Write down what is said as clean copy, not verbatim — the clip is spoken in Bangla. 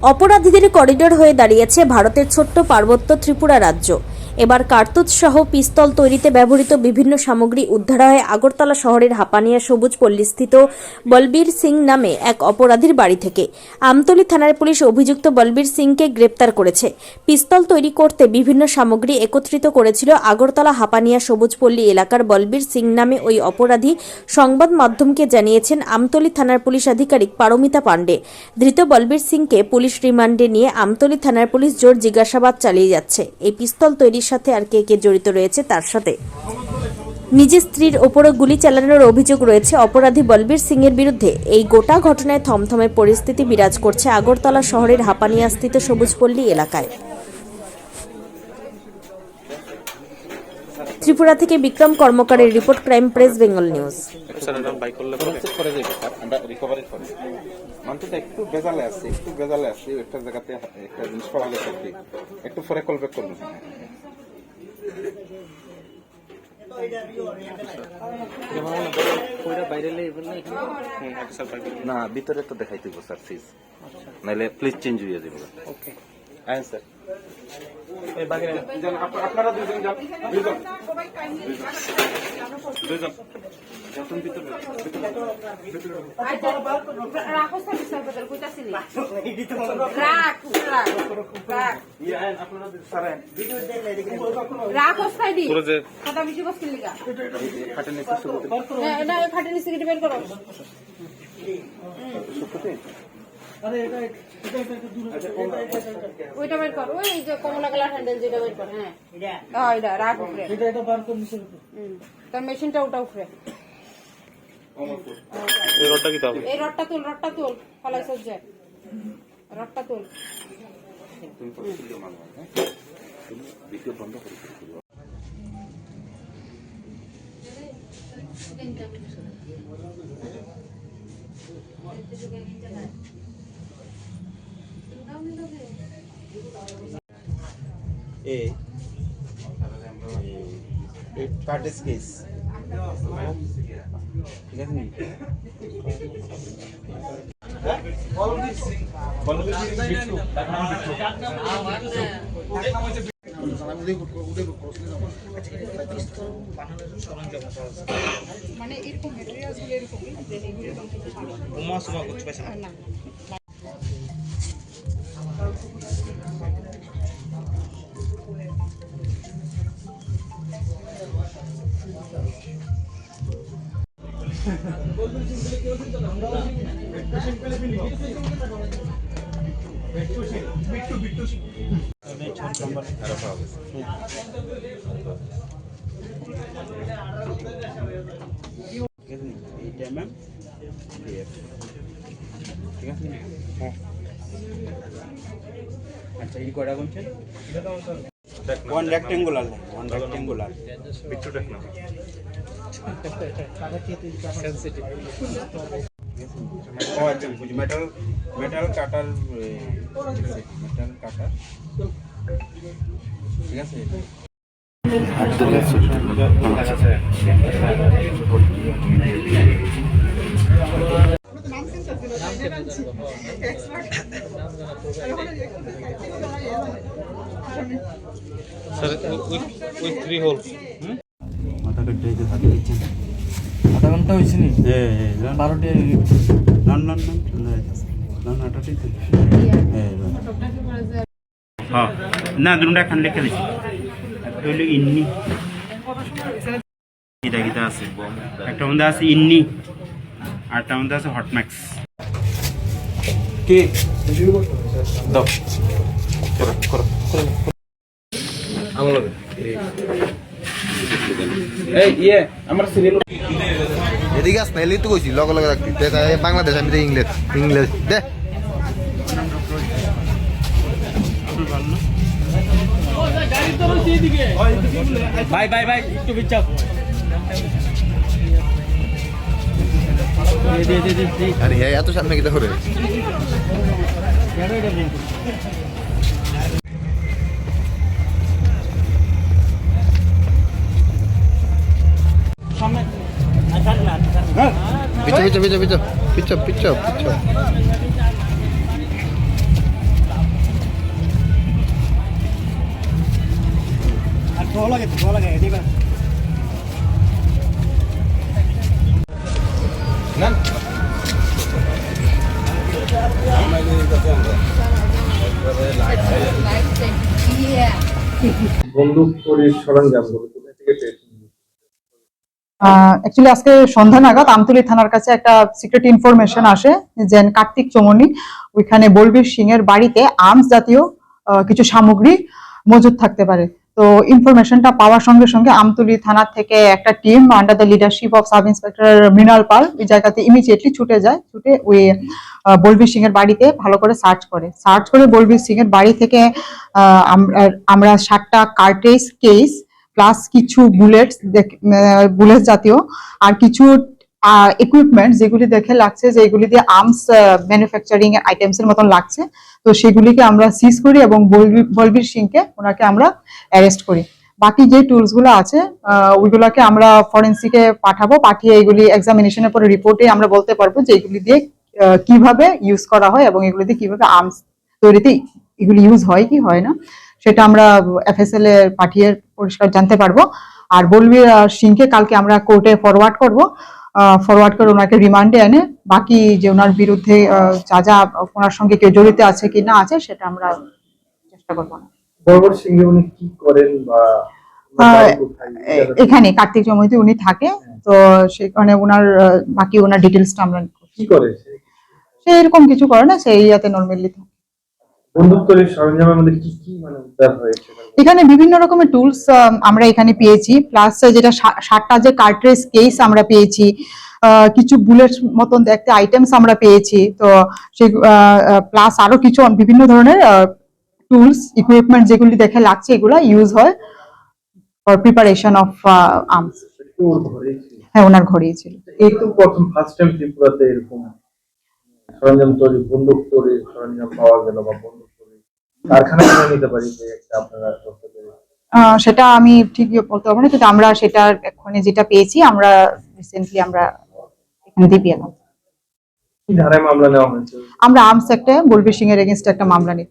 অপরাধীদের করিডোর হয়ে দাঁড়িয়েছে ভারতের ছোট্ট পার্বত্য ত্রিপুরা রাজ্য। এবার কার্তুজ সহ পিস্তল তৈরিতে ব্যবহৃত বিভিন্ন সামগ্রী উদ্ধার হয় আগরতলা শহরের হাপানিয়া সবুজ পল্লীস্থিত বলবীর সিং নামে এক অপরাধীর বাড়ি থেকে। আমতলী থানার পুলিশ অভিযুক্ত বলবীর সিংকে গ্রেপ্তার করেছে। পিস্তল তৈরি করতে বিভিন্ন সামগ্রী একত্রিত করেছিল আগরতলা হাপানিয়া সবুজ পল্লী এলাকার বলবীর সিং নামে ওই অপরাধী। সংবাদ মাধ্যমকে জানিয়েছেন আমতলী থানার পুলিশ আধিকারিক পারমিতা পাণ্ডে। ধৃত বলবীর সিংকে পুলিশ রিমান্ডে নিয়ে আমতলী থানার পুলিশ জোর জিজ্ঞাসাবাদ চালিয়ে যাচ্ছে। এই পিস্তল তৈরির সাথে আর কে কে জড়িত রয়েছে তার সাথে নিজের স্ত্রীর ওপরও গুলি চালানোর অভিযোগ রয়েছে অপরাধী বলবীর সিং এর বিরুদ্ধে। এই গোটা ঘটনায় থমথমে পরিস্থিতি বিরাজ করছে আগরতলা শহরের হাপানিয়াস্থিত সবুজপল্লী এলাকায়। ত্রিপুরা থেকে বিক্রম কর্মকারের report, crime press Bengal news. মানুষটা একটু বেজালে আছে একটা জায়গাতে একটা জিনিস পাওয়া গেছে একটু পরে কল ব্যাক করবো। না ভিতরে তো দেখাই দিব স্যার, প্লিজ নাহলে প্লিজ চেঞ্জ হয়ে যাবে। ওকে আইন স্যার, আপনারা দুজন যান, দুজন ওইটা বের কর, ওই যে কমলা কালার হ্যান্ডেল যেটা বের কর। হ্যাঁ এটা রাখ উপরে, তার মেশিনটা ওটা উপরে। এই রডটা কি তাহলে? এই রডটা তুল ফলাই সজ্জা, রডটা তুল। ভিডিও বন্ধ করে কার্টেস কেস, ঠিক আছে। মানে এরকম ম্যাটেরিয়ালস গুলো এরকম যে এগুলো বোমা সোমা করতে পারছ না। আচ্ছা এই কয়টা কোনছেন? ওয়ান রেক্টেঙ্গুলার বিট্টু দেখ না সেনসিটিভ। ও আচ্ছা মেটাল কাটার, ঠিক আছে। স্যার উইথ 3 হোল মাথাটা ডেকে থাকে দিচ্ছেন। আধা ঘন্টা হয়েছে নি? 12টা হ্যাঁ না দুটা খান লিখে দিচ্ছি। একটা হইল ইন্নি, এটা গীতা আছে, একটা মধ্যে আছে ইন্নি, আরটার মধ্যে আছে হটম্যাক্স। কি দাও করো আমার লগে এই আমরা সিরিয়াল এদিকে আস না, এলি তো কইছি লগে লগে রাখতি বাংলাদেশ, আমি ইংলিশ দে। ভাই একটু বিচার। আরে এত সামনে কি দেখো রে? পিছো পিছো পিছো পিছো পিছো পিছো পিছো বন্দুক তৈরির সরঞ্জামগুলো কোথা থেকে পেয়েছেন? অ্যাকচুয়ালি আজকে সন্ধ্যা নাগাদ আমতলী থানার কাছে একটা সিক্রেট ইনফরমেশন আসে যে কার্তিক চমনি ওইখানে বলবীর সিং এর বাড়িতে আর্মস জাতীয় কিছু সামগ্রী মজুদ থাকতে পারে। তো ইনফরমেশনটা পাওয়ার সঙ্গে সঙ্গে আমতলী থানা থেকে একটা team under the leadership of sub inspector Mrinal Pal ওই জায়গাতে ইমিডিয়েটলি ছুটে যায়। ছুটে ওই বলবীর সিং এর বাড়িতে ভালো করে সার্চ করে বলবীর সিং এর বাড়ি থেকে আমরা 7টা কার্ট্রিজ কেস প্লাস কিছু বুলেট জাতীয় আর কিছু ইকুইপমেন্ট যেগুলি দেখে লাগছে যে এগুলি দিয়ে আর্মস ম্যানুফ্যাকচারিং আইটেমস এর মতন লাগছে। তো সেগুলিকে আমরা সিজ করি এবং বলবীর সিংকে ওনাকে আমরা অ্যারেস্ট করি। বাকি যে টুলস গুলো আছে ওইগুলোকে আমরা ফরেন্সিকে পাঠাবো, পাঠিয়ে এগুলি এক্সামিনেশনের পরে রিপোর্টে আমরা বলতে পারবো যে এগুলি দিয়ে কিভাবে ইউজ করা হয় এবং এগুলি দিয়ে কিভাবে আর্মস তৈরিতে এগুলি ইউজ হয় কি হয় না সেটা আমরা FSL এ পাঠিয়ে পরিষ্কার জানতে পারবো। আর বলবীর সিংকে কালকে আমরা কোর্টে ফরওয়ার্ড করে ওনাকে রিমান্ডে এনে বাকি যে ওনার বিরুদ্ধে যা ওনার সঙ্গে কেউ জড়িত আছে কি না আছে সেটা আমরা চেষ্টা করবো। বর্বর সিংহে উনি কি করেন বা এখানে কার্তিক জমিতে উনি থাকে, তো সেখানে ওনার বাকি ওনার ডিটেলসটা আমরা কি করে? সে এরকম কিছু করে না, সেই ইয়াতে নর্মালি থাকে। বন্দুক তৈরির সরঞ্জামের মধ্যে কি কি মানে উদ্ধার হয়েছে? এখানে বিভিন্ন রকমের টুলস আমরা এখানে পেয়েছি, প্লাস যেটা 7টা যে কার্ট্রিজ কেস আমরা পেয়েছি, কিছু বুলেট মতন দেখতে আইটেমস আমরা পেয়েছি। তো সেই প্লাস আরো কিছু বিভিন্ন ধরনের টুলস ইকুইপমেন্ট যেগুলি দেখে লাগছে এগুলা ইউজ হয় ফর প্রিপারেশন অফ আর্মস। হ্যাঁ, ওনার ঘরেই ছিল। এই তো প্রথম ফার্স্ট টাইম ত্রিপুরাতে এরকম সরঞ্জাম তৈরি, বন্দুক তৈরির সরঞ্জাম পাওয়া গেল বা বন্দুক তৈরি কারখানা নিতে পারি যে একটা আপনারা করতে পারি। সেটা আমি ঠিক বলতে পারবো না, কিন্তু আমরা সেটা এখানে যেটা পেয়েছি আমরা রিসেন্টলি আমরা এখানে দিয়ে পেলাম। কি ধারায় মামলা নেওয়া হয়েছে? আমরা আর্মস একটা বলবীর সিং এর এগেইনস্ট একটা মামলা নিই।